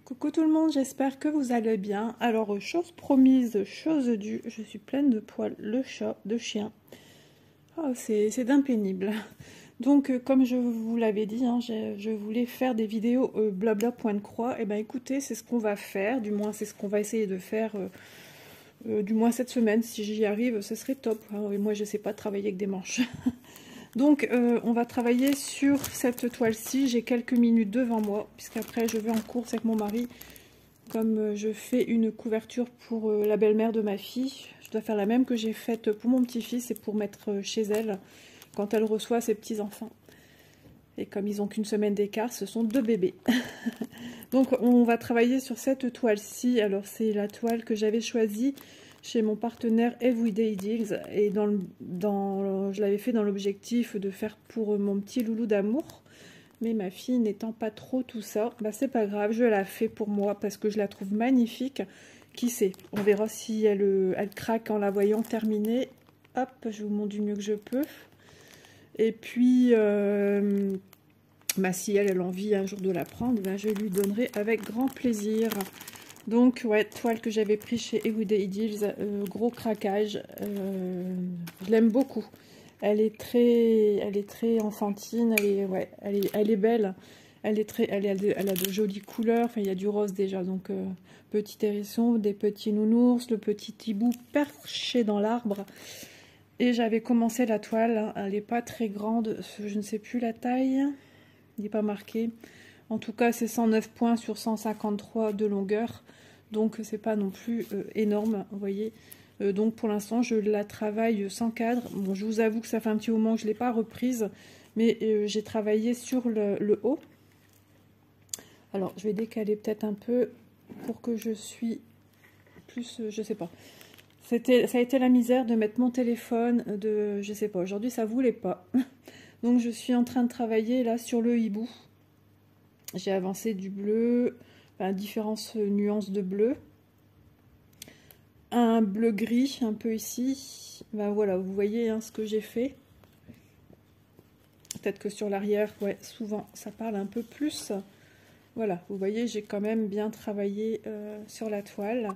Coucou tout le monde, j'espère que vous allez bien. Alors, chose promise, chose due, je suis pleine de poils, le chat, de chien. Oh, c'est d'un pénible. Donc, comme je vous l'avais dit, hein, je voulais faire des vidéos blabla point de croix. Et ben écoutez, c'est ce qu'on va faire, du moins c'est ce qu'on va essayer de faire, du moins cette semaine. Si j'y arrive, ce serait top. Hein. Et moi, je sais pas travailler avec des manches. Donc, on va travailler sur cette toile-ci. J'ai quelques minutes devant moi, puisqu'après, je vais en course avec mon mari. Comme je fais une couverture pour la belle-mère de ma fille, je dois faire la même que j'ai faite pour mon petit-fils et pour mettre chez elle quand elle reçoit ses petits-enfants. Et comme ils n'ont qu'une semaine d'écart, ce sont 2 bébés. Donc, on va travailler sur cette toile-ci. Alors, c'est la toile que j'avais choisie chez mon partenaire Everyday Deals, et je l'avais fait dans l'objectif de faire pour mon petit loulou d'amour, mais ma fille n'étant pas trop tout ça, bah c'est pas grave, je la fais pour moi parce que je la trouve magnifique. Qui sait, on verra si elle craque en la voyant terminée. Hop, je vous montre du mieux que je peux. Et puis bah, si elle a envie un jour de la prendre, bah, je lui donnerai avec grand plaisir. Donc, ouais, toile que j'avais pris chez Everyday Deals, gros craquage. Je l'aime beaucoup. Elle est très enfantine. Elle est belle. Elle a de jolies couleurs. Enfin, il y a du rose déjà. Donc, petit hérisson, des petits nounours, le petit hibou perché dans l'arbre. Et j'avais commencé la toile. Hein, elle n'est pas très grande. Je ne sais plus la taille. Il n'est pas marqué. En tout cas, c'est 109 points sur 153 de longueur. Donc, c'est pas non plus énorme, vous voyez. Donc, pour l'instant, je la travaille sans cadre. Bon, je vous avoue que ça fait un petit moment que je ne l'ai pas reprise. Mais j'ai travaillé sur le haut. Alors, je vais décaler peut-être un peu pour que je suis plus... je sais pas. Ça a été la misère de mettre mon téléphone, je sais pas. Aujourd'hui, ça voulait pas. Donc, je suis en train de travailler là sur le hibou. J'ai avancé du bleu, enfin, différentes nuances de bleu. Un bleu gris, un peu ici. Ben voilà, vous voyez hein, ce que j'ai fait. Peut-être que sur l'arrière, ouais, souvent, ça parle un peu plus. Voilà, vous voyez, j'ai quand même bien travaillé sur la toile.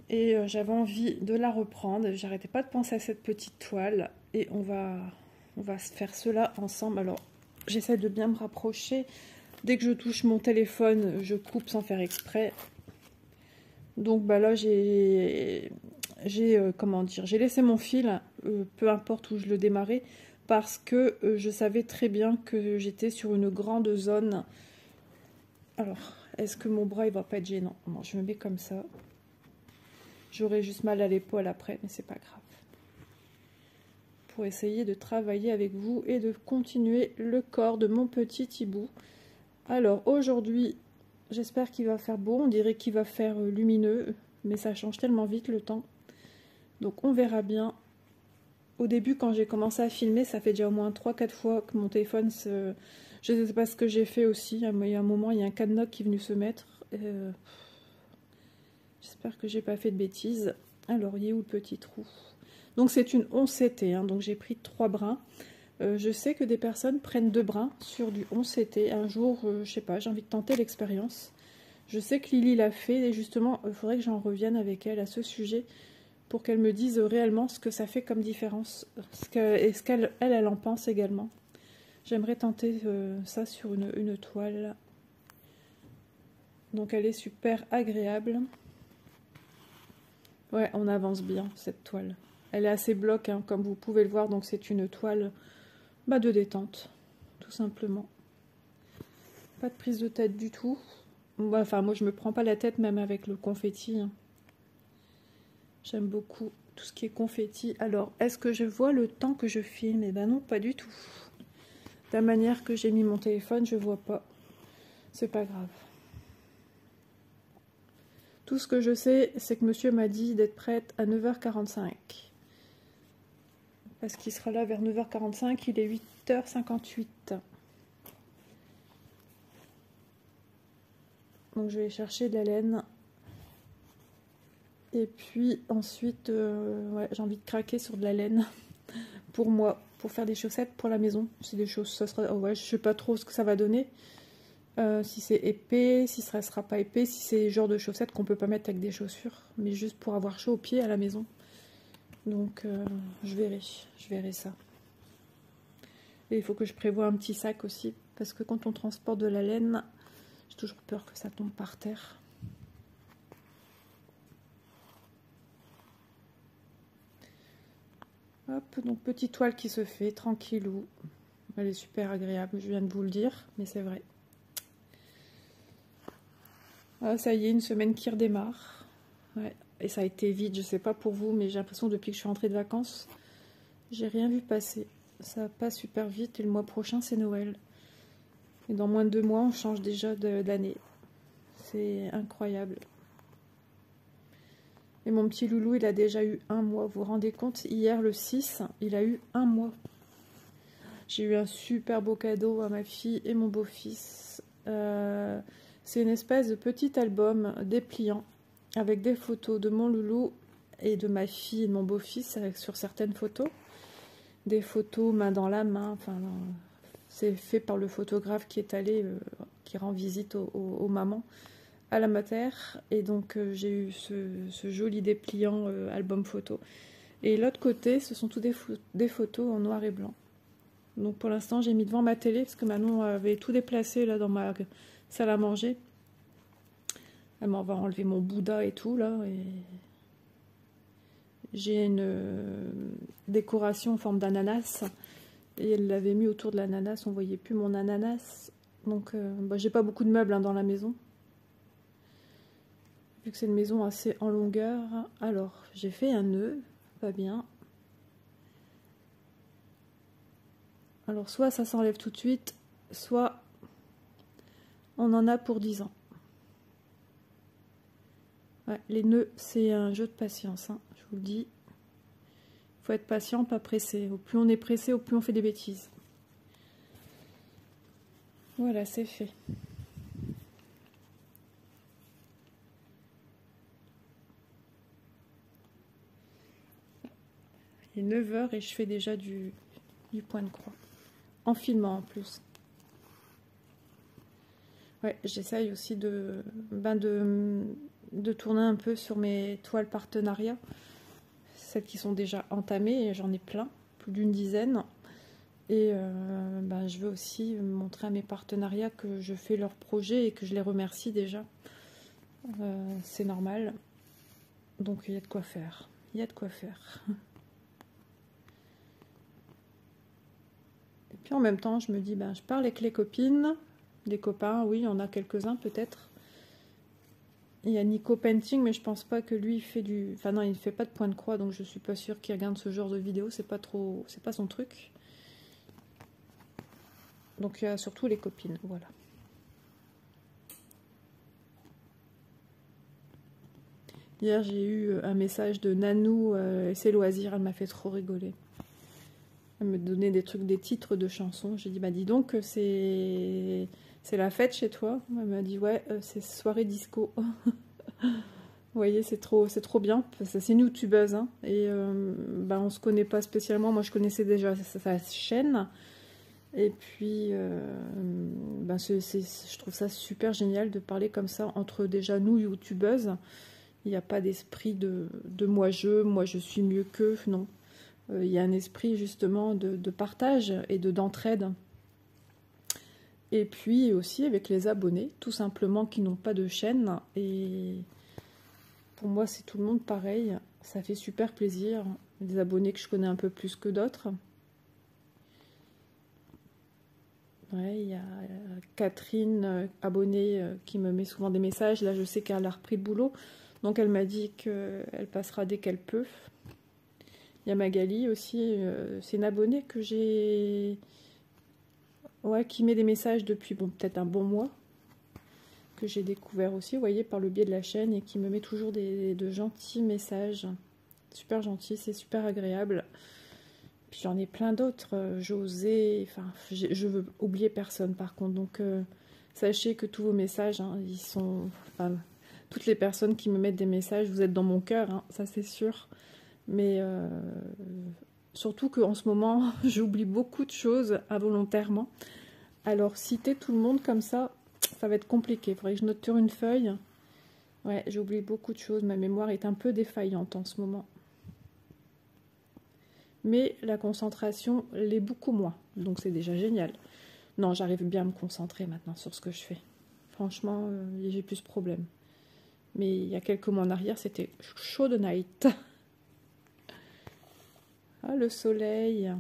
Et j'avais envie de la reprendre. J'arrêtais pas de penser à cette petite toile. Et on va faire cela ensemble. Alors, j'essaie de bien me rapprocher. Dès que je touche mon téléphone, je coupe sans faire exprès. Donc bah là, comment dire, j'ai laissé mon fil, peu importe où je le démarrais, parce que je savais très bien que j'étais sur une grande zone. Alors, est-ce que mon bras, il va pas être gênant? Bon, je me mets comme ça. J'aurai juste mal à l'épaule après, mais c'est pas grave. Pour essayer de travailler avec vous et de continuer le corps de mon petit hibou. Alors aujourd'hui, j'espère qu'il va faire beau. On dirait qu'il va faire lumineux, mais ça change tellement vite le temps. Donc on verra bien. Au début, quand j'ai commencé à filmer, ça fait déjà au moins 3-4 fois que mon téléphone se... Je ne sais pas ce que j'ai fait aussi. Il y a un moment, il y a un cadenas qui est venu se mettre. J'espère que j'ai pas fait de bêtises. Alors, il est où le petit trou? Donc c'est une 11CT, hein, donc j'ai pris 3 brins. Je sais que des personnes prennent 2 brins sur du 11CT. Un jour, je sais pas, j'ai envie de tenter l'expérience. Je sais que Lily l'a fait et justement, il faudrait que j'en revienne avec elle à ce sujet pour qu'elle me dise réellement ce que ça fait comme différence et ce qu'elle en pense également. J'aimerais tenter ça sur une toile. Donc elle est super agréable. Ouais, on avance bien cette toile. Elle est assez bloc, hein, comme vous pouvez le voir, donc c'est une toile de détente, tout simplement. Pas de prise de tête du tout. Enfin, moi je me prends pas la tête même avec le confetti. Hein. J'aime beaucoup tout ce qui est confetti. Alors, est-ce que je vois le temps que je filme? Eh ben non, pas du tout. De la manière que j'ai mis mon téléphone, je vois pas. C'est pas grave. Tout ce que je sais, c'est que monsieur m'a dit d'être prête à 9h45. Parce qu'il sera là vers 9h45, il est 8h58. Donc je vais chercher de la laine. Et puis ensuite, ouais, j'ai envie de craquer sur de la laine pour moi, pour faire des chaussettes pour la maison. C'est des choses, ça sera, ouais, je sais pas trop ce que ça va donner. si c'est épais, si ça sera pas épais, si c'est le genre de chaussettes qu'on peut pas mettre avec des chaussures, mais juste pour avoir chaud aux pieds à la maison. Donc je verrai ça. Et il faut que je prévoie un petit sac aussi, parce que quand on transporte de la laine, j'ai toujours peur que ça tombe par terre. Hop, donc petite toile qui se fait, tranquillou. Elle est super agréable, je viens de vous le dire, mais c'est vrai. Ah, ça y est, une semaine qui redémarre. Ouais. Et ça a été vite, je sais pas pour vous, mais j'ai l'impression depuis que je suis rentrée de vacances, j'ai rien vu passer. Ça passe super vite et le mois prochain c'est Noël. Et dans moins de 2 mois, on change déjà d'année. C'est incroyable. Et mon petit loulou, il a déjà eu 1 mois. Vous vous rendez compte, hier le 6, il a eu 1 mois. J'ai eu un super beau cadeau à ma fille et mon beau-fils. C'est une espèce de petit album dépliant avec des photos de mon loulou et de ma fille et de mon beau-fils sur certaines photos. Des photos main dans la main. Enfin, c'est fait par le photographe qui est allé, qui rend visite aux mamans à la mater. Et donc j'ai eu ce joli dépliant album photo. Et l'autre côté, ce sont tous des photos en noir et blanc. Donc pour l'instant, j'ai mis devant ma télé parce que Manon avait tout déplacé là dans ma salle à manger. Elle m'a enlevé mon Bouddha et tout là. Et j'ai une décoration en forme d'ananas. Et elle l'avait mis autour de l'ananas. On voyait plus mon ananas. Donc j'ai pas beaucoup de meubles dans la maison. Vu que c'est une maison assez en longueur. Alors j'ai fait un nœud. Pas bien. Alors soit ça s'enlève tout de suite, soit on en a pour 10 ans. Ouais, les nœuds, c'est un jeu de patience, hein, je vous le dis. Il faut être patient, pas pressé. Au plus on est pressé, au plus on fait des bêtises. Voilà, c'est fait. Il est 9 h et je fais déjà du point de croix. En filmant en plus. Ouais, j'essaye aussi de tourner un peu sur mes toiles partenariats. Celles qui sont déjà entamées, et j'en ai plein, plus d'une dizaine. Et je veux aussi montrer à mes partenariats que je fais leurs projets et que je les remercie déjà. C'est normal. Donc il y a de quoi faire. Il y a de quoi faire. Et puis en même temps, je me dis, je parle avec les copines, des copains, oui, il y en a quelques-uns peut-être. Il y a Nico Painting, mais je pense pas que lui il fait du... Enfin non, il ne fait pas de point de croix, donc je suis pas sûre qu'il regarde ce genre de vidéo, c'est pas son truc. Donc il y a surtout les copines, voilà. Hier j'ai eu un message de Nanou et ses loisirs, elle m'a fait trop rigoler. Elle me donnait des trucs, des titres de chansons. J'ai dit, dis donc, c'est la fête chez toi. Elle m'a dit, ouais, c'est soirée disco. Vous voyez, c'est trop bien. C'est une youtubeuse, hein. Et on se connaît pas spécialement. Moi, je connaissais déjà sa chaîne. Et puis, je trouve ça super génial de parler comme ça entre déjà nous, youtubeuses. Il n'y a pas d'esprit de moi je suis mieux qu'eux, non. Il y a un esprit justement de partage et d'entraide. Et puis aussi avec les abonnés, tout simplement, qui n'ont pas de chaîne. Et pour moi, c'est tout le monde pareil. Ça fait super plaisir. Des abonnés que je connais un peu plus que d'autres. Ouais, il y a Catherine, abonnée, qui me met souvent des messages. Là, je sais qu'elle a repris le boulot. Donc, elle m'a dit qu'elle passera dès qu'elle peut. Il y a Magali aussi, c'est une abonnée que j'ai... Ouais, qui met des messages depuis peut-être un bon mois. Que j'ai découvert aussi, vous voyez, par le biais de la chaîne. Et qui me met toujours de gentils messages. Super gentils, c'est super agréable. Puis j'en ai plein d'autres. José, enfin, je veux oublier personne par contre. Donc, sachez que tous vos messages, hein, ils sont... Enfin, toutes les personnes qui me mettent des messages, vous êtes dans mon cœur, hein, ça c'est sûr. Mais surtout qu'en ce moment, j'oublie beaucoup de choses involontairement. Alors, citer tout le monde comme ça, ça va être compliqué. Il faudrait que je note sur une feuille. Ouais, j'ai oublié beaucoup de choses. Ma mémoire est un peu défaillante en ce moment. Mais la concentration l'est beaucoup moins. Donc c'est déjà génial. Non, j'arrive bien à me concentrer maintenant sur ce que je fais. Franchement, j'ai plus de problèmes. Mais il y a quelques mois en arrière, c'était chaud de night. Ah, le soleil.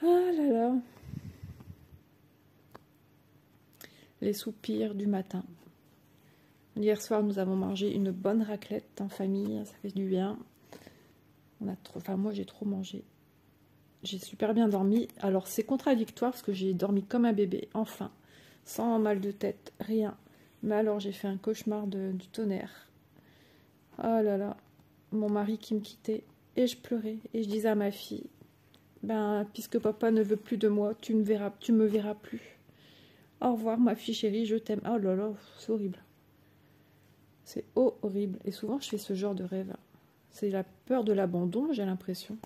Ah là là. Les soupirs du matin. Hier soir, nous avons mangé une bonne raclette en famille. Ça fait du bien. Moi, j'ai trop mangé. J'ai super bien dormi. Alors, c'est contradictoire parce que j'ai dormi comme un bébé. Enfin, sans mal de tête, rien. Mais alors, j'ai fait un cauchemar du tonnerre. Oh là là. Mon mari qui me quittait. Et je pleurais. Et je disais à ma fille, ben, puisque papa ne veut plus de moi, tu me verras plus. Au revoir, ma fille chérie, je t'aime. Oh là là, c'est horrible. C'est horrible. Et souvent, je fais ce genre de rêve. C'est la peur de l'abandon, j'ai l'impression.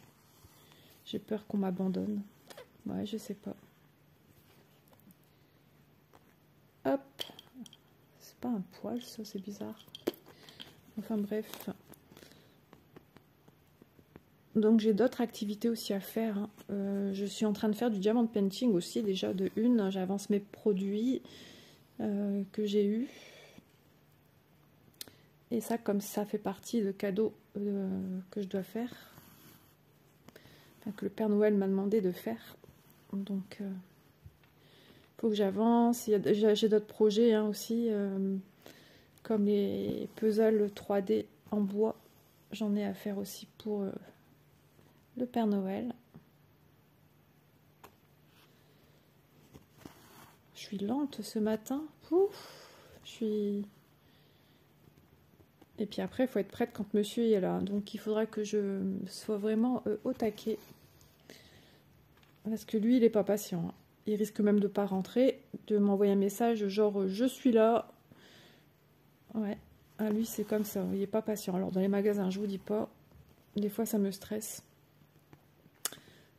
J'ai peur qu'on m'abandonne. Ouais, je sais pas. Hop. C'est pas un poil, ça, c'est bizarre. Enfin, bref. Donc, j'ai d'autres activités aussi à faire. Hein. Je suis en train de faire du diamond painting aussi, déjà de une. J'avance mes produits que j'ai eus. Et ça, comme ça fait partie de cadeaux que je dois faire, enfin, que le Père Noël m'a demandé de faire. Donc, il faut que j'avance. J'ai d'autres projets hein, aussi, comme les puzzles 3D en bois. J'en ai à faire aussi pour le Père Noël. Je suis lente ce matin. Ouf, je suis... Et puis après, il faut être prête quand monsieur est là. Donc il faudra que je sois vraiment au taquet. Parce que lui, il n'est pas patient. Hein. Il risque même de ne pas rentrer, de m'envoyer un message genre je suis là. Ouais, ah, lui c'est comme ça, il n'est pas patient. Alors dans les magasins, je vous dis pas, des fois ça me stresse.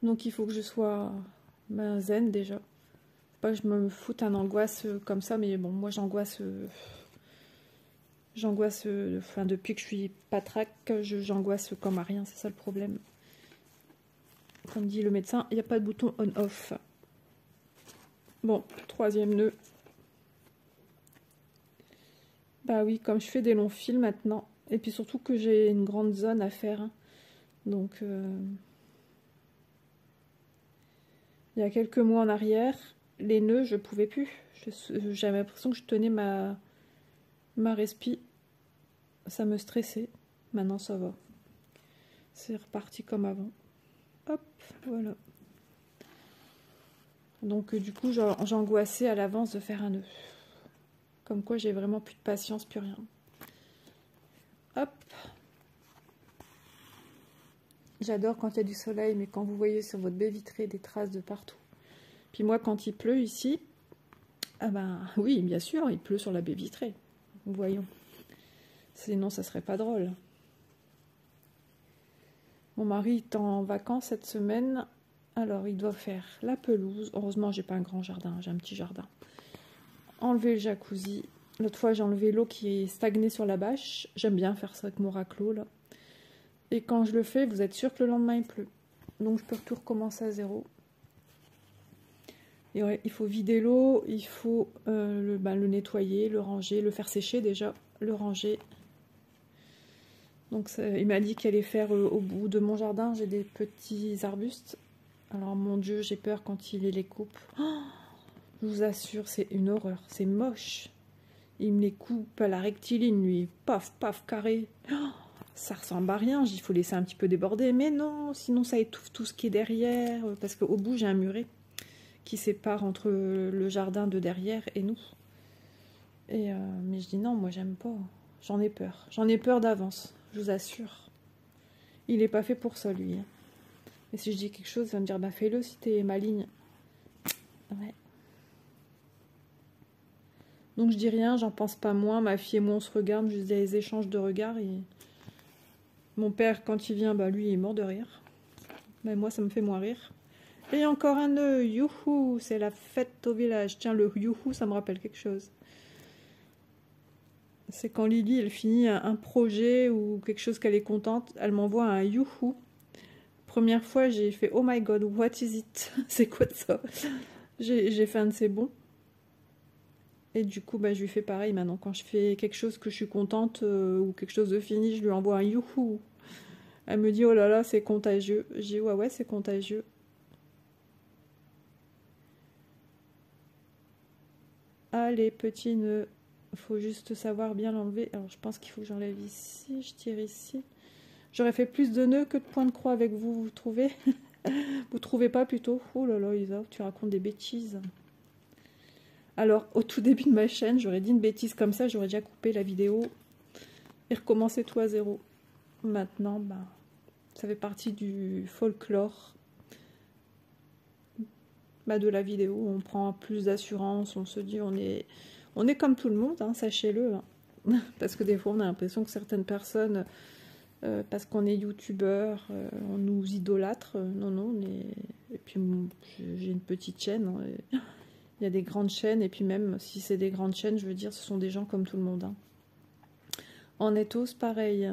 Donc il faut que je sois zen déjà. Pas que je me foute un angoisse comme ça, mais bon, moi j'angoisse... enfin depuis que je suis patraque, j'angoisse comme à rien, c'est ça le problème. Comme dit le médecin, il n'y a pas de bouton on-off. Bon, troisième nœud. Bah oui, comme je fais des longs fils maintenant, et puis surtout que j'ai une grande zone à faire. Hein. Donc, il y a quelques mois en arrière, les nœuds, je pouvais plus. J'avais l'impression que je tenais ma respi. Ça me stressait. Maintenant, ça va. C'est reparti comme avant. Hop, voilà. Donc, du coup, j'angoissais à l'avance de faire un nœud. Comme quoi, j'ai vraiment plus de patience, plus rien. Hop. J'adore quand il y a du soleil, mais quand vous voyez sur votre baie vitrée des traces de partout. Puis moi, quand il pleut ici, ah ben oui, bien sûr, il pleut sur la baie vitrée. Voyons. Sinon, ça serait pas drôle. Mon mari est en vacances cette semaine. Alors, il doit faire la pelouse. Heureusement, j'ai pas un grand jardin, j'ai un petit jardin. Enlever le jacuzzi. L'autre fois, j'ai enlevé l'eau qui est stagnée sur la bâche. J'aime bien faire ça avec mon raclot, là. Et quand je le fais, vous êtes sûr que le lendemain, il pleut. Donc, je peux tout recommencer à zéro. Et ouais, il faut vider l'eau, il faut le nettoyer, le ranger, le faire sécher déjà, le ranger. Donc ça, il m'a dit qu'il allait faire au bout de mon jardin, j'ai des petits arbustes. Alors mon Dieu, j'ai peur quand il les coupe. Oh, je vous assure, c'est une horreur, c'est moche. Il me les coupe à la rectiligne, lui, paf, paf, carré. Oh, ça ressemble à rien, il faut laisser un petit peu déborder. Mais non, sinon ça étouffe tout ce qui est derrière, parce qu'au bout j'ai un muret qui sépare entre le jardin de derrière et nous. Et mais je dis non, moi j'aime pas. J'en ai peur. J'en ai peur d'avance, je vous assure. Il n'est pas fait pour ça, lui. Et si je dis quelque chose, il va me dire, bah fais-le si t'es maligne. Ouais. Donc je dis rien, j'en pense pas moins. Ma fille et moi, on se regarde, juste des échanges de regards. Et... Mon père, quand il vient, bah lui, il est mort de rire. Mais moi, ça me fait moins rire. Et encore un nœud, youhou, c'est la fête au village. Tiens, le youhou, ça me rappelle quelque chose. C'est quand Lily, elle finit un projet ou quelque chose qu'elle est contente, elle m'envoie un youhou. Première fois, j'ai fait oh my god, what is it? C'est quoi ça? J'ai fait un de ces bons. Et du coup, bah, je lui fais pareil maintenant. Quand je fais quelque chose que je suis contente ou quelque chose de fini, je lui envoie un youhou. Elle me dit oh là là, c'est contagieux. J'ai dit ouais, ouais, c'est contagieux. Allez, petit nœud. Faut juste savoir bien l'enlever. Alors, je pense qu'il faut que j'enlève ici. Je tire ici. J'aurais fait plus de nœuds que de points de croix avec vous, vous trouvez? Vous trouvez pas plutôt? Oh là là, Isa, tu racontes des bêtises. Alors, au tout début de ma chaîne, j'aurais dit une bêtise comme ça, j'aurais déjà coupé la vidéo et recommencé tout à zéro. Maintenant, bah, ça fait partie du folklore de la vidéo. On prend plus d'assurance, on se dit on est comme tout le monde, hein, sachez-le. Hein. Parce que des fois, on a l'impression que certaines personnes, parce qu'on est youtubeur, on nous idolâtre. Non, non, et puis j'ai une petite chaîne. Hein, il y a des grandes chaînes, et puis même si c'est des grandes chaînes, je veux dire, ce sont des gens comme tout le monde. Hein. On est tous pareils.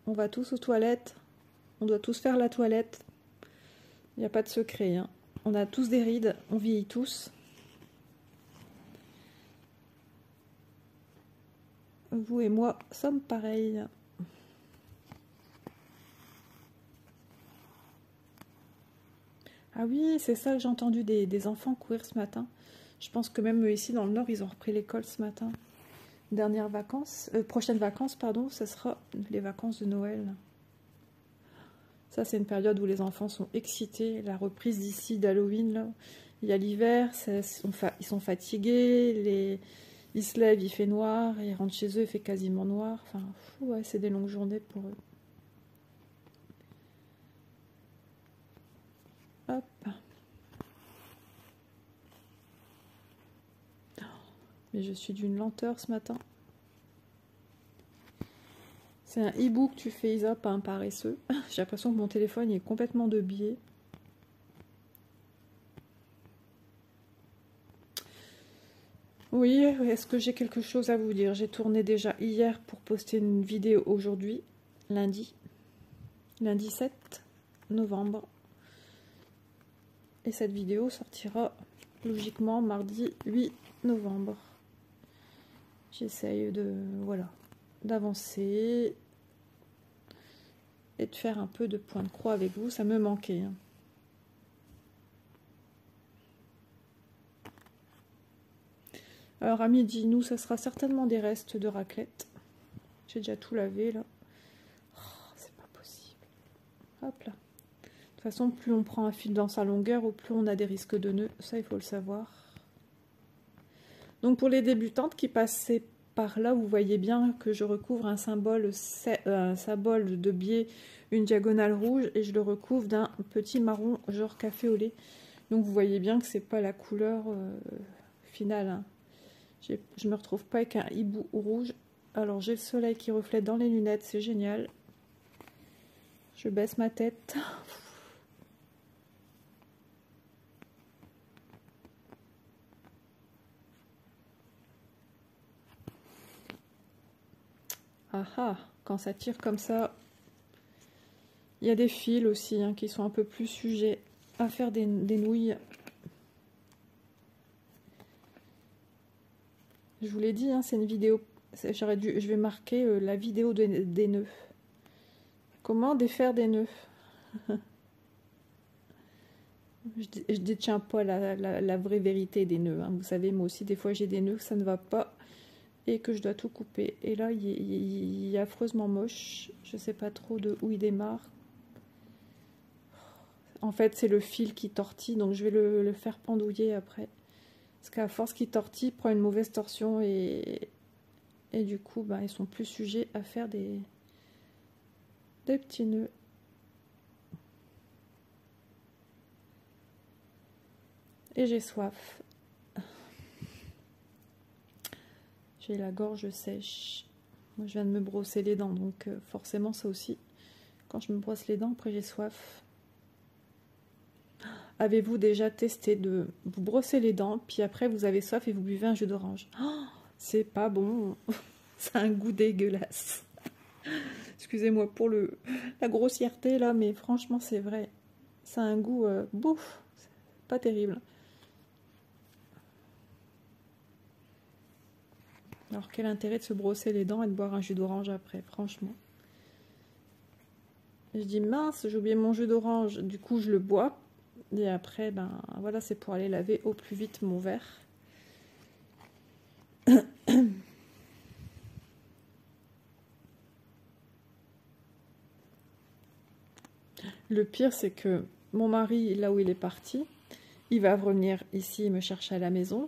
On va tous aux toilettes. On doit tous faire la toilette. Il n'y a pas de secret. Hein. On a tous des rides. On vieillit tous. Vous et moi sommes pareils. Ah oui, c'est ça que j'ai entendu des enfants courir ce matin. Je pense que même ici dans le Nord, ils ont repris l'école ce matin. Dernières vacances, prochaines vacances, pardon, ce sera les vacances de Noël. Ça, c'est une période où les enfants sont excités. La reprise d'ici d'Halloween, là. Il y a l'hiver, ils sont fatigués, ils se lèvent, il fait noir, ils rentrent chez eux, il fait quasiment noir. Enfin, ouais, c'est des longues journées pour eux. Hop. Mais je suis d'une lenteur ce matin. C'est un hibou que tu fais, Isa, pas un paresseux. J'ai l'impression que mon téléphone est complètement de biais. Oui, est-ce que j'ai quelque chose à vous dire? J'ai tourné déjà hier pour poster une vidéo aujourd'hui, lundi 7 novembre. Et cette vidéo sortira logiquement mardi 8 novembre. J'essaye d'avancer et de faire un peu de point de croix avec vous. Ça me manquait. Hein. Alors à midi, nous, ça sera certainement des restes de raclette. J'ai déjà tout lavé là. Oh, c'est pas possible. Hop là. De toute façon, plus on prend un fil dans sa longueur, ou plus on a des risques de nœuds. Ça, il faut le savoir. Donc pour les débutantes qui passaient par là, vous voyez bien que je recouvre un symbole de biais, une diagonale rouge, et je le recouvre d'un petit marron genre café au lait. Donc vous voyez bien que c'est pas la couleur finale. Hein. Je me retrouve pas avec un hibou rouge. Alors j'ai le soleil qui reflète dans les lunettes, c'est génial. Je baisse ma tête. Ah ah, quand ça tire comme ça, il y a des fils aussi hein, qui sont un peu plus sujets à faire des nouilles. Je vous l'ai dit, hein, c'est une vidéo. Je vais marquer la vidéo des nœuds. Comment défaire des nœuds? Je détiens pas la vraie vérité des nœuds. Hein. Vous savez, moi aussi, des fois, j'ai des nœuds, ça ne va pas. Et que je dois tout couper. Et là, il est affreusement moche. Je sais pas trop de où il démarre. En fait, c'est le fil qui tortille, donc je vais le faire pendouiller après. Parce qu'à force qu'il tortille, il prend une mauvaise torsion et du coup, bah, ils sont plus sujets à faire des petits nœuds. Et j'ai soif. J'ai la gorge sèche. Moi, je viens de me brosser les dents, donc forcément, ça aussi. Quand je me brosse les dents, après j'ai soif. Avez-vous déjà testé de vous brosser les dents, puis après vous avez soif et vous buvez un jus d'orange? Oh, c'est pas bon. Ça a un goût dégueulasse. Excusez-moi pour la grossièreté là, mais franchement c'est vrai. Ça a un goût bouf, pas terrible. Alors quel intérêt de se brosser les dents et de boire un jus d'orange après, franchement. Je dis mince, j'ai oublié mon jus d'orange, du coup je le bois. Et après, ben voilà, c'est pour aller laver au plus vite mon verre. Le pire, c'est que mon mari, là où il est parti, il va revenir ici me chercher à la maison.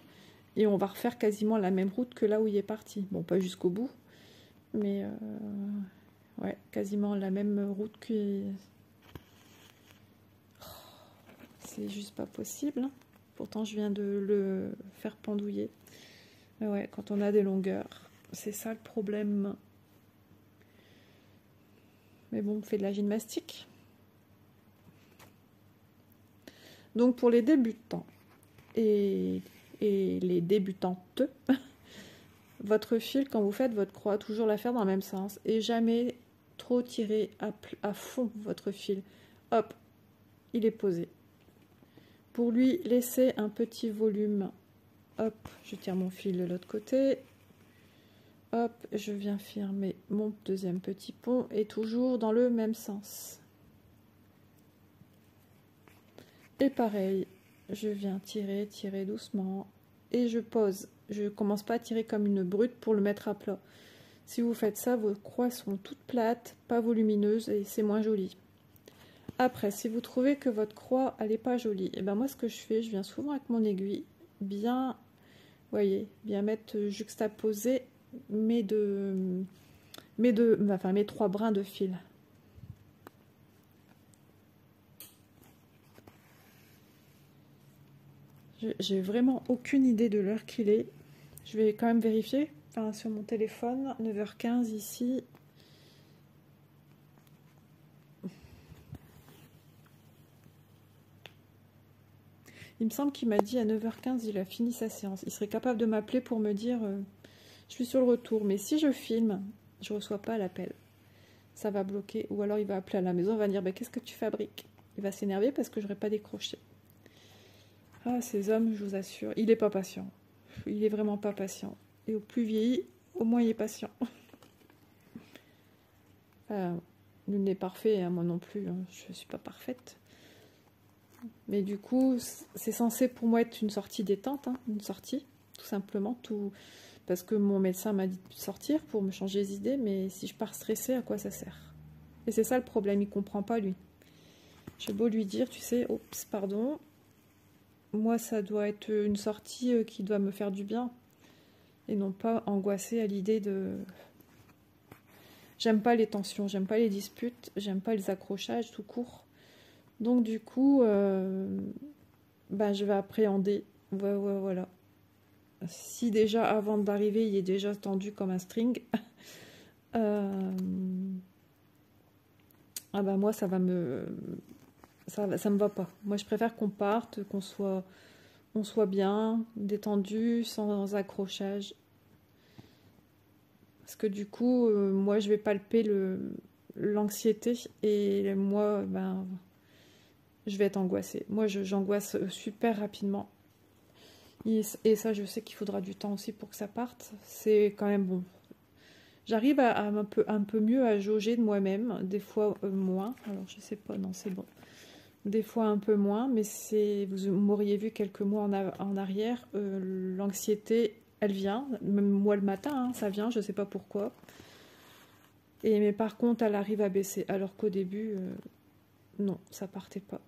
Et on va refaire quasiment la même route que là où il est parti. Bon, pas jusqu'au bout, mais ouais, quasiment la même route que... C'est juste pas possible. Hein. Pourtant, je viens de le faire pendouiller. Mais ouais, quand on a des longueurs, c'est ça le problème. Mais bon, on fait de la gymnastique. Donc, pour les débutants et les débutantes, votre fil, quand vous faites votre croix, toujours la faire dans le même sens et jamais trop tirer à fond votre fil. Hop, il est posé. Pour lui laisser un petit volume, hop, je tire mon fil de l'autre côté. Hop, je viens fermer mon deuxième petit pont et toujours dans le même sens. Et pareil, je viens tirer doucement et je pose. Je ne commence pas à tirer comme une brute pour le mettre à plat. Si vous faites ça, vos croix sont toutes plates, pas volumineuses et c'est moins joli. Après, si vous trouvez que votre croix, elle n'est pas jolie, et ben moi ce que je fais, je viens souvent avec mon aiguille, bien, voyez, bien mettre juxtaposer mes trois brins de fil. J'ai vraiment aucune idée de l'heure qu'il est. Je vais quand même vérifier sur mon téléphone, 9h15 ici. Il me semble qu'il m'a dit à 9h15, il a fini sa séance. Il serait capable de m'appeler pour me dire je suis sur le retour. Mais si je filme, je ne reçois pas l'appel. Ça va bloquer. Ou alors il va appeler à la maison, il va dire bah, qu'est-ce que tu fabriques? Il va s'énerver parce que je n'aurai pas décroché. Ah, ces hommes, je vous assure, il n'est pas patient. Il est vraiment pas patient. Et au plus vieilli, au moins il est patient. Nul n'est parfait, hein, moi non plus, hein, je ne suis pas parfaite. Mais du coup, c'est censé pour moi être une sortie détente, hein, une sortie, tout simplement, parce que mon médecin m'a dit de sortir pour me changer les idées, mais si je pars stressée, à quoi ça sert? Et c'est ça le problème, il comprend pas lui. J'ai beau lui dire, tu sais, oups, pardon, moi ça doit être une sortie qui doit me faire du bien, et non pas angoissée à l'idée de... J'aime pas les tensions, j'aime pas les disputes, j'aime pas les accrochages tout court. Donc du coup, je vais appréhender. Voilà. Si déjà avant d'arriver, il est déjà tendu comme un string, moi ça va me... Ça me va pas. Moi je préfère qu'on parte, qu'on soit bien, détendu, sans accrochage. Parce que du coup, moi je vais palper l'anxiété et moi, je vais être angoissée. Moi j'angoisse super rapidement. Et ça, je sais qu'il faudra du temps aussi pour que ça parte. C'est quand même bon. J'arrive à un peu mieux à jauger de moi-même, des fois moins. Alors je sais pas, non c'est bon. Des fois un peu moins, mais vous m'auriez vu quelques mois en arrière, l'anxiété, elle vient, même moi le matin, hein, ça vient, je sais pas pourquoi. Mais par contre, elle arrive à baisser, alors qu'au début, non, ça partait pas.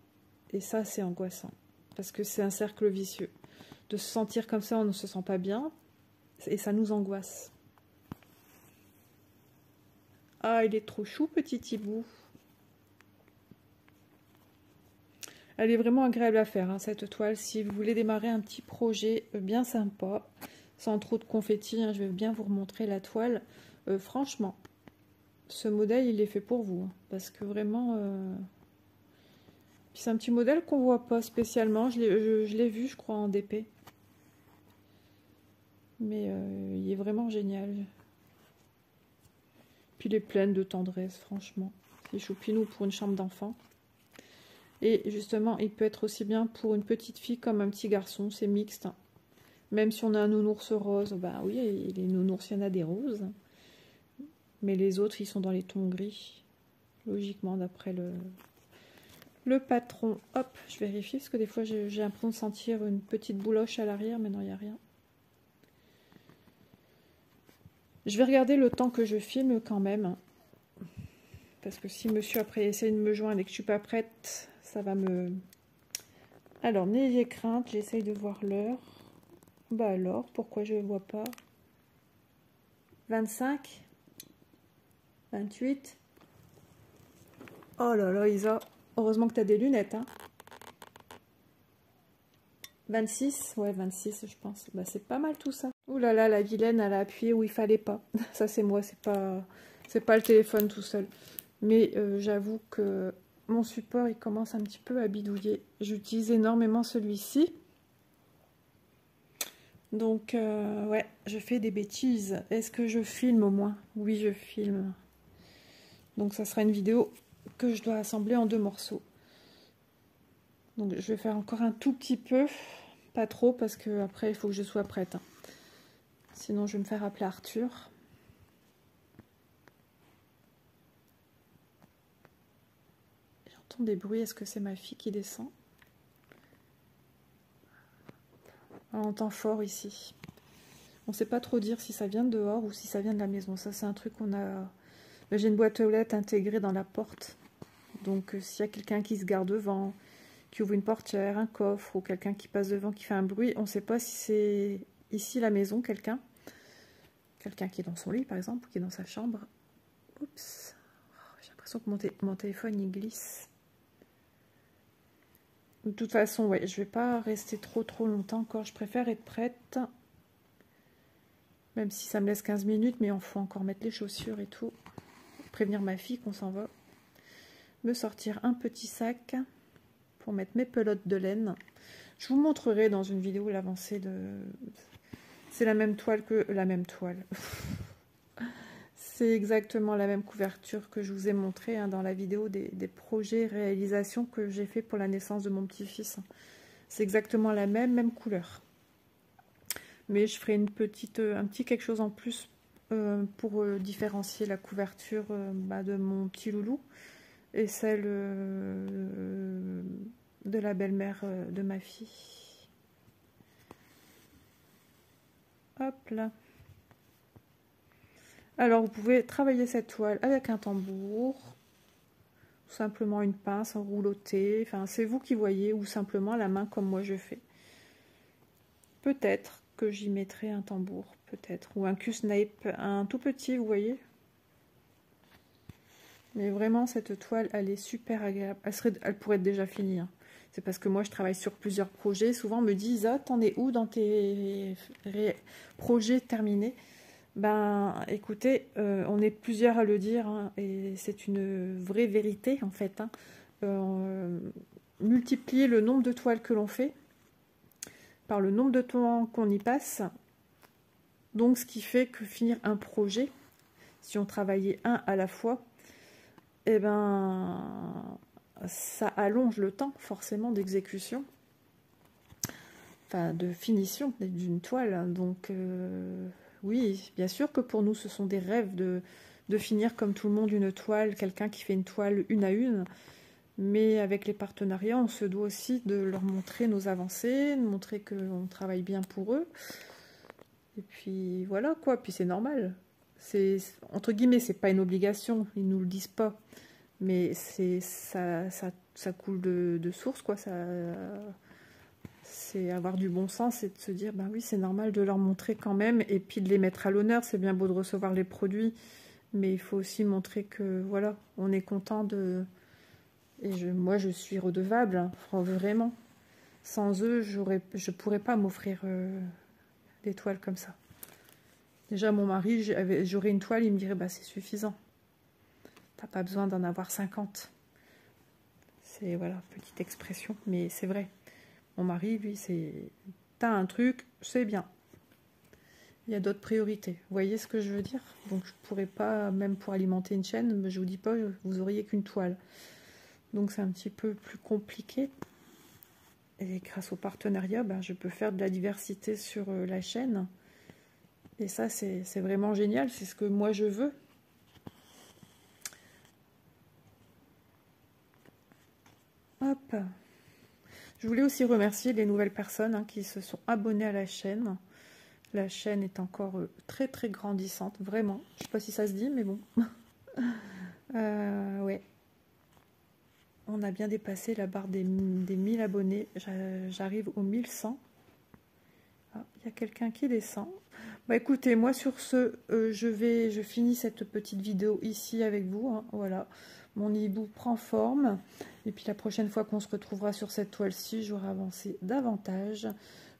Et ça, c'est angoissant, parce que c'est un cercle vicieux. De se sentir comme ça, on ne se sent pas bien, et ça nous angoisse. Ah, il est trop chou, petit hibou. Elle est vraiment agréable à faire, hein, cette toile. Si vous voulez démarrer un petit projet bien sympa, sans trop de confettis, hein, je vais bien vous remontrer la toile. Franchement, ce modèle, il est fait pour vous. Hein, parce que vraiment, Puis c'est un petit modèle qu'on voit pas spécialement. Je l'ai vu, je crois, en DP. Mais il est vraiment génial. Puis il est plein de tendresse, franchement. C'est choupinou pour une chambre d'enfant. Et justement, il peut être aussi bien pour une petite fille comme un petit garçon. C'est mixte. Même si on a un nounours rose, bah oui, les nounours, il y en a des roses. Mais les autres, ils sont dans les tons gris. Logiquement, d'après le patron. Hop, je vérifie, parce que des fois, j'ai l'impression de sentir une petite bouloche à l'arrière, mais non, il n'y a rien. Je vais regarder le temps que je filme quand même. Parce que si monsieur après essaie de me joindre et que je suis pas prête, ça va me... Alors, n'ayez crainte, j'essaye de voir l'heure. Bah alors, pourquoi je ne vois pas? 25 28. Oh là là, Isa, heureusement que tu as des lunettes, hein. 26, ouais, 26, je pense. Bah, c'est pas mal tout ça. Ouh là là, la vilaine, elle a appuyé où il fallait pas. Ça, c'est moi, c'est pas le téléphone tout seul. Mais j'avoue que mon support, il commence un petit peu à bidouiller. J'utilise énormément celui-ci. Donc, ouais, je fais des bêtises. Est-ce que je filme au moins? Oui, je filme. Donc, ça sera une vidéo que je dois assembler en 2 morceaux. Donc, je vais faire encore un tout petit peu. Pas trop, parce que après il faut que je sois prête. Hein. Sinon, je vais me faire appeler Arthur. J'entends des bruits. Est-ce que c'est ma fille qui descend? On entend fort ici. On ne sait pas trop dire si ça vient de dehors ou si ça vient de la maison. Ça, c'est un truc qu'on a... J'ai une boîte aux lettres intégrée dans la porte. Donc, s'il y a quelqu'un qui se garde devant, qui ouvre une portière, un coffre, ou quelqu'un qui passe devant, qui fait un bruit, on ne sait pas si c'est ici la maison, quelqu'un qui est dans son lit, par exemple, ou qui est dans sa chambre. Oups. Oh, j'ai l'impression que mon téléphone, il glisse. De toute façon, ouais, je vais pas rester trop longtemps encore. Je préfère être prête. Même si ça me laisse 15 minutes, mais il faut encore mettre les chaussures et tout. Prévenir ma fille qu'on s'en va. Me sortir un petit sac pour mettre mes pelotes de laine. Je vous montrerai dans une vidéo l'avancée de... C'est la même toile que... La même toile. C'est exactement la même couverture que je vous ai montré hein, dans la vidéo des projets réalisations que j'ai fait pour la naissance de mon petit-fils. C'est exactement la même couleur. Mais je ferai un petit quelque chose en plus pour différencier la couverture de mon petit loulou et celle de la belle-mère de ma fille. Hop là. Alors, vous pouvez travailler cette toile avec un tambour, ou simplement une pince enroulotée. Enfin, c'est vous qui voyez, ou simplement la main comme moi je fais. Peut-être que j'y mettrai un tambour, peut-être. Ou un Q-Snape, un tout petit, vous voyez. Mais vraiment, cette toile, elle est super agréable. Elle pourrait être déjà finie. Hein. C'est parce que moi, je travaille sur plusieurs projets. Souvent, on me dit, Isa, t'en es où dans tes projets terminés? Ben, écoutez, on est plusieurs à le dire, hein, et c'est une vraie vérité, en fait. Hein. Multiplier le nombre de toiles que l'on fait par le nombre de temps qu'on y passe. Donc, ce qui fait que finir un projet, si on travaillait un à la fois, eh ben, ça allonge le temps, forcément, d'exécution. Enfin, de finition d'une toile. Donc... oui, bien sûr que pour nous, ce sont des rêves de finir comme tout le monde une toile, quelqu'un qui fait une toile une à une. Mais avec les partenariats, on se doit aussi de leur montrer nos avancées, de montrer qu'on travaille bien pour eux. Et puis voilà quoi, puis c'est normal. C'est entre guillemets, c'est pas une obligation, ils nous le disent pas. Mais ça coule de source quoi, c'est avoir du bon sens et de se dire, ben oui, c'est normal de leur montrer quand même, et puis de les mettre à l'honneur. C'est bien beau de recevoir les produits, mais il faut aussi montrer que, voilà, on est content de... Et moi, je suis redevable, hein, vraiment. Sans eux, je pourrais pas m'offrir des toiles comme ça. Déjà, mon mari, j'aurais une toile, il me dirait, bah c'est suffisant. T'as pas besoin d'en avoir 50. C'est, voilà, petite expression, mais c'est vrai. Mon mari, lui, c'est... T'as un truc, c'est bien. Il y a d'autres priorités. Vous voyez ce que je veux dire? Donc, je pourrais pas, même pour alimenter une chaîne, je vous dis pas, vous auriez qu'une toile. Donc, c'est un petit peu plus compliqué. Et grâce au partenariat, ben, je peux faire de la diversité sur la chaîne. Et ça, c'est vraiment génial. C'est ce que moi, je veux. Hop. Je voulais aussi remercier les nouvelles personnes hein, qui se sont abonnées à la chaîne. La chaîne est encore très très grandissante, vraiment. Je ne sais pas si ça se dit, mais bon. Ouais. On a bien dépassé la barre des 1000 abonnés. J'arrive aux 1100. Ah, il y a quelqu'un qui descend. Bah écoutez, moi sur ce, je finis cette petite vidéo ici avec vous. Hein, voilà. Mon hibou prend forme. Et puis la prochaine fois qu'on se retrouvera sur cette toile-ci, j'aurai avancé davantage.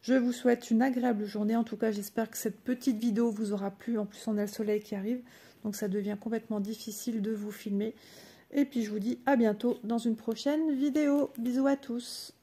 Je vous souhaite une agréable journée. En tout cas, j'espère que cette petite vidéo vous aura plu. En plus, on a le soleil qui arrive. Donc ça devient complètement difficile de vous filmer. Et puis je vous dis à bientôt dans une prochaine vidéo. Bisous à tous.